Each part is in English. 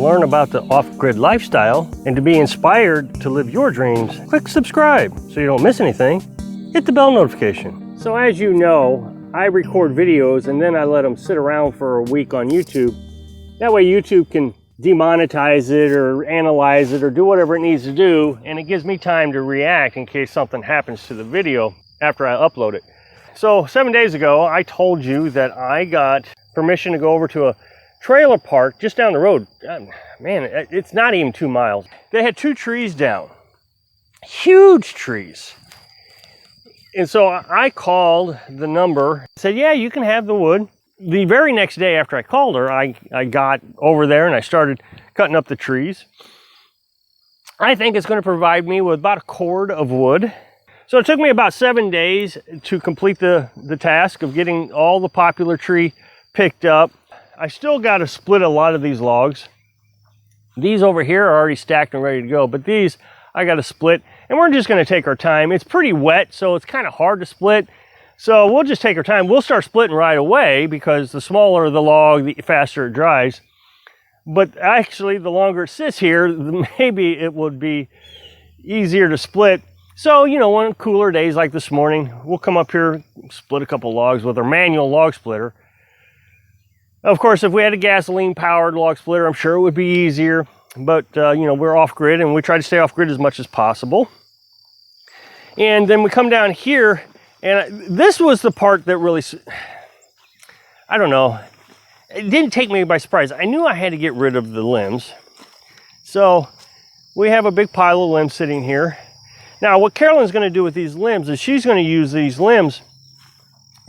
learn about the off-grid lifestyle and to be inspired to live your dreams, click subscribe so you don't miss anything. Hit the bell notification. So as you know, I record videos and then I let them sit around for a week on YouTube. That way YouTube can demonetize it or analyze it or do whatever it needs to do, and it gives me time to react in case something happens to the video after I upload it. So 7 days ago, I told you that I got permission to go over to a trailer park just down the road. Man, it's not even 2 miles. They had 2 trees down, huge trees. And so I called the number, said, yeah, you can have the wood. The very next day after I called her, I got over there and I started cutting up the trees. I think it's going to provide me with about a cord of wood. So it took me about 7 days to complete the task of getting all the poplar tree picked up. I still got to split a lot of these logs. These over here are already stacked and ready to go, but these I got to split, and we're just going to take our time. It's pretty wet, so it's kind of hard to split. So we'll just take our time. We'll start splitting right away because the smaller the log, the faster it dries. But actually, the longer it sits here, maybe it would be easier to split. So, you know, on cooler days like this morning, we'll come up here, split a couple logs with our manual log splitter. Of course, if we had a gasoline-powered log splitter, I'm sure it would be easier. But, you know, we're off-grid, and we try to stay off-grid as much as possible. And then we come down here, and this was the part that really, I don't know, it didn't take me by surprise. I knew I had to get rid of the limbs. So we have a big pile of limbs sitting here. Now, what Carolyn's going to do with these limbs is she's going to use these limbs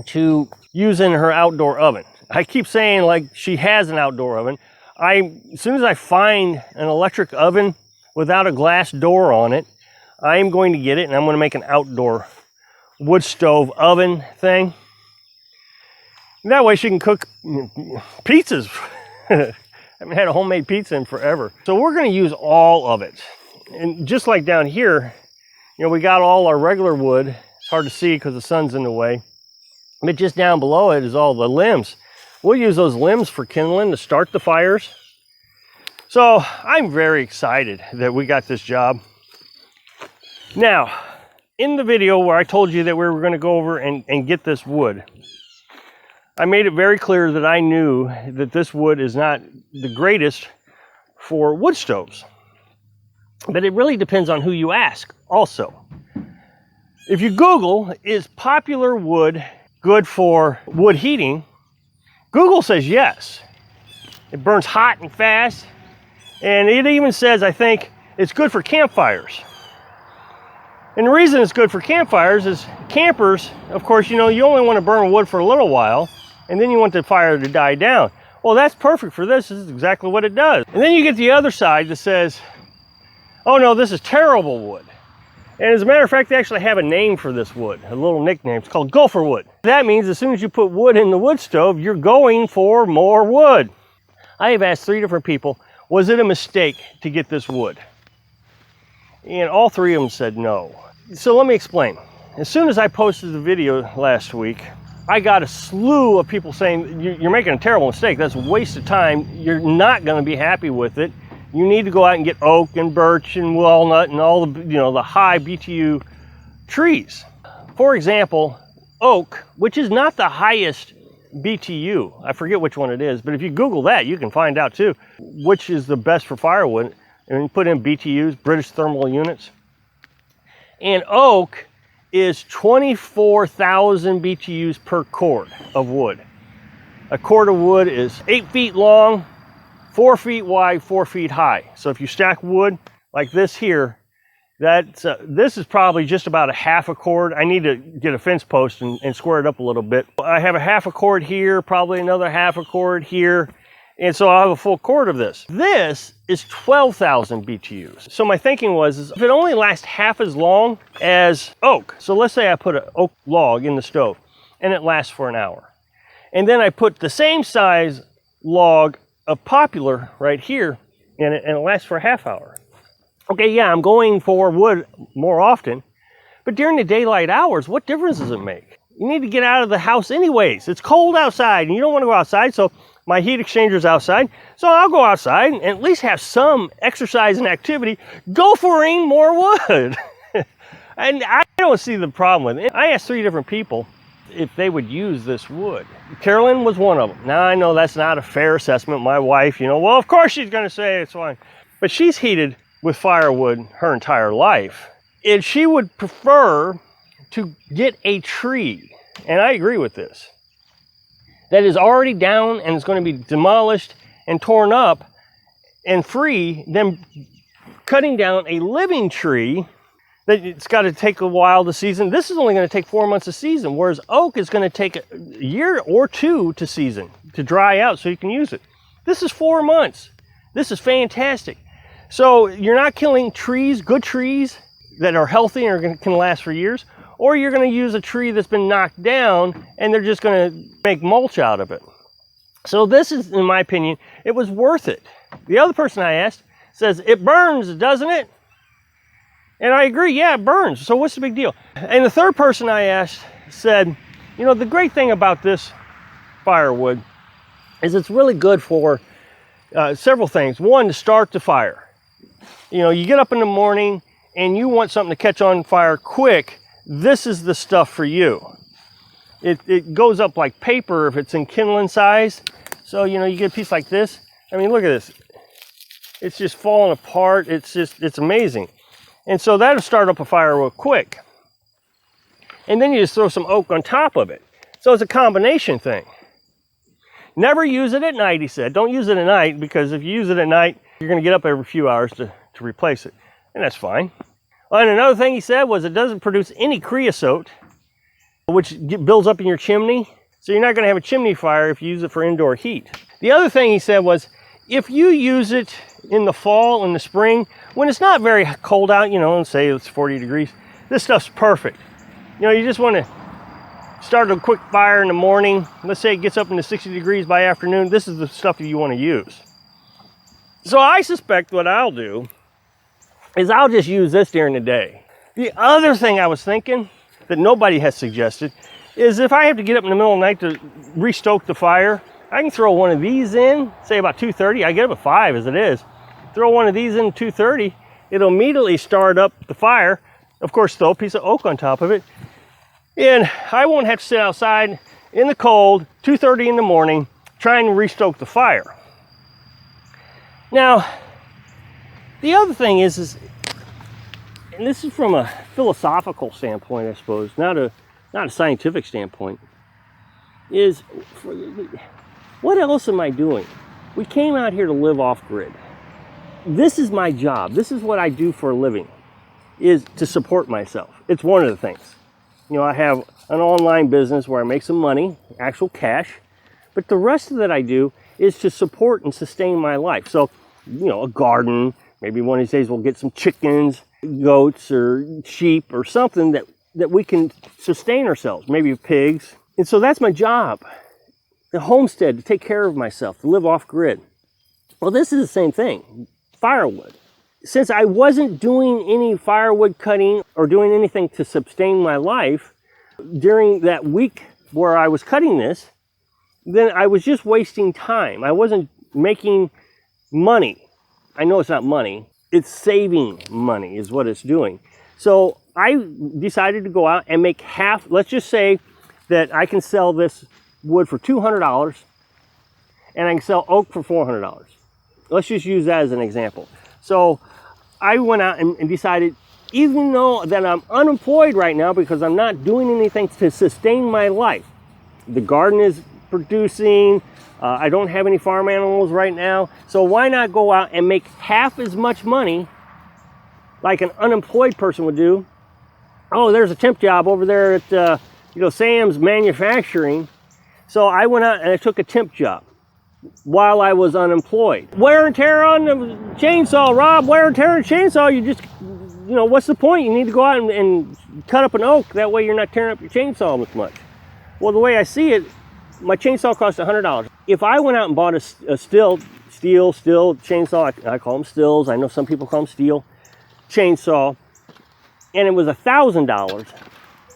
to use in her outdoor oven. I keep saying like she has an outdoor oven. As soon as I find an electric oven without a glass door on it, I am going to get it and I'm going to make an outdoor wood stove oven thing. That way she can cook pizzas. I haven't had a homemade pizza in forever. So we're going to use all of it. And just like down here, you know, we got all our regular wood. It's hard to see because the sun's in the way. But just down below it is all the limbs. We'll use those limbs for kindling to start the fires. So I'm very excited that we got this job. Now, in the video where I told you that we were going to go over and get this wood, I made it very clear that I knew that this wood is not the greatest for wood stoves. But it really depends on who you ask also. If you Google, is poplar wood good for wood heating? Google says yes. It burns hot and fast. And it even says, I think, it's good for campfires. And the reason it's good for campfires is campers, of course, you know, you only want to burn wood for a little while, and then you want the fire to die down. Well, that's perfect for this. This is exactly what it does. And then you get the other side that says, oh no, this is terrible wood. And as a matter of fact, they actually have a name for this wood, a little nickname. It's called gopher wood. That means as soon as you put wood in the wood stove, you're going for more wood. I have asked 3 different people, was it a mistake to get this wood? And all 3 of them said no. So let me explain. As soon as I posted the video last week, I got a slew of people saying, you're making a terrible mistake. That's a waste of time. You're not going to be happy with it. You need to go out and get oak and birch and walnut and all the, you know, the high BTU trees. For example, oak, which is not the highest BTU, I forget which one it is, but if you Google that, you can find out too, which is the best for firewood. And you put in BTUs, British Thermal Units. And oak is 24,000 BTUs per cord of wood. A cord of wood is 8 feet long, 4 feet wide, 4 feet high. So if you stack wood like this here, this is probably just about a half a cord. I need to get a fence post and square it up a little bit. I have a half a cord here, probably another half a cord here. And so I'll have a full cord of this. This is 12,000 BTUs. So my thinking was, if it only lasts half as long as oak, so let's say I put an oak log in the stove and it lasts for an hour. And then I put the same size log of poplar right here and it lasts for a half hour. Okay, yeah, I'm going for wood more often, but during the daylight hours, what difference does it make? You need to get out of the house anyways. It's cold outside and you don't want to go outside, so My heat exchanger's outside, so I'll go outside and at least have some exercise and activity. Go for more wood. And I don't see the problem with it. I asked 3 different people if they would use this wood. Carolyn was one of them. Now I know that's not a fair assessment. My wife, well, of course she's gonna say it's fine. But she's heated with firewood her entire life. And she would prefer to get a tree, and I agree with this, that is already down and is going to be demolished and torn up and free, than cutting down a living tree that it's got to take a while to season. This is only going to take 4 months to season, whereas oak is going to take a year or 2 to season, to dry out so you can use it. This is 4 months. This is fantastic. So you're not killing trees, good trees that are healthy and can last for years, or you're going to use a tree that's been knocked down and they're just going to make mulch out of it. So this is, in my opinion, it was worth it. The other person I asked says, it burns, doesn't it? And I agree, yeah, it burns. So what's the big deal? And the third person I asked said, the great thing about this firewood is it's really good for several things. One, to start the fire. You get up in the morning and you want something to catch on fire quick, this is the stuff for you. It goes up like paper if it's in kindling size. So, you get a piece like this. I mean, look at this. It's just falling apart. It's amazing. And so that'll start up a fire real quick. And then you just throw some oak on top of it. So it's a combination thing. Never use it at night, he said. Don't use it at night, because if you use it at night, you're going to get up every few hours to replace it. And that's fine. And another thing he said was it doesn't produce any creosote, which builds up in your chimney. So you're not going to have a chimney fire if you use it for indoor heat. The other thing he said was, if you use it in the fall and the spring, when it's not very cold out, let's say it's 40 degrees, this stuff's perfect. You just want to start a quick fire in the morning. Let's say it gets up into 60 degrees by afternoon. This is the stuff that you want to use. So I suspect what I'll do is I'll just use this during the day. The other thing I was thinking that nobody has suggested is if I have to get up in the middle of the night to restoke the fire, I can throw one of these in, say about 2:30. I get up at 5 as it is. Throw one of these in at 2:30. It'll immediately start up the fire. Of course, throw a piece of oak on top of it. And I won't have to sit outside in the cold, 2:30 in the morning, trying to restoke the fire. Now, the other thing is, and this is from a philosophical standpoint, I suppose, not a scientific standpoint, is what else am I doing? We came out here to live off grid. This is my job. This is what I do for a living, is to support myself. It's one of the things. I have an online business where I make some money, actual cash, but the rest of it I do is to support and sustain my life. So, a garden, maybe one of these days we'll get some chickens, goats, or sheep, or something that we can sustain ourselves, maybe pigs. And so that's my job. The homestead, to take care of myself, to live off grid. Well, this is the same thing, firewood. Since I wasn't doing any firewood cutting or doing anything to sustain my life during that week where I was cutting this, then I was just wasting time. I wasn't making money. I know it's not money. It's saving money is what it's doing. So I decided to go out and make half. Let's just say that I can sell this wood for $200 and I can sell oak for $400. Let's just use that as an example. So I went out and decided, even though that I'm unemployed right now because I'm not doing anything to sustain my life, the garden is producing, I don't have any farm animals right now, so why not go out and make half as much money like an unemployed person would do? Oh, there's a temp job over there at Sam's Manufacturing. So I went out and I took a temp job while I was unemployed. Wear and tear on the chainsaw, Rob, wear and tear on the chainsaw. You just, what's the point? You need to go out and cut up an oak. That way you're not tearing up your chainsaw as much. Well, the way I see it, my chainsaw cost $100. If I went out and bought a steel chainsaw, I call them stills. I know some people call them steel chainsaw, and it was $1,000.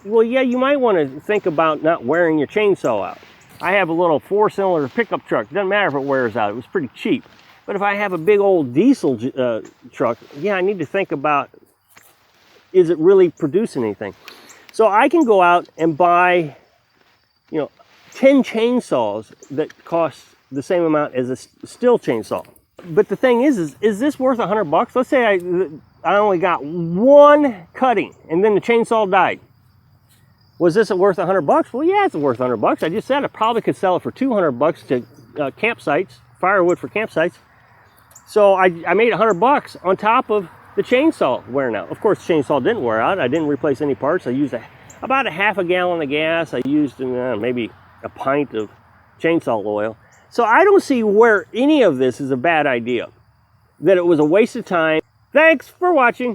Well, yeah, you might want to think about not wearing your chainsaw out. I have a little 4-cylinder pickup truck. Doesn't matter if it wears out. It was pretty cheap. But if I have a big old diesel truck, yeah, I need to think about, is it really producing anything? So I can go out and buy, 10 chainsaws that cost the same amount as a Stihl chainsaw. But the thing is this worth $100? Let's say I only got one cutting and then the chainsaw died. Was this worth $100? Well, yeah, it's worth $100. I just said I probably could sell it for $200 to campsites, firewood for campsites. So I made $100 on top of the chainsaw wearing out. Of course, the chainsaw didn't wear out. I didn't replace any parts. I used about a half a gallon of gas. I used maybe a pint of chainsaw oil. So I don't see where any of this is a bad idea, that it was a waste of time. Thanks for watching.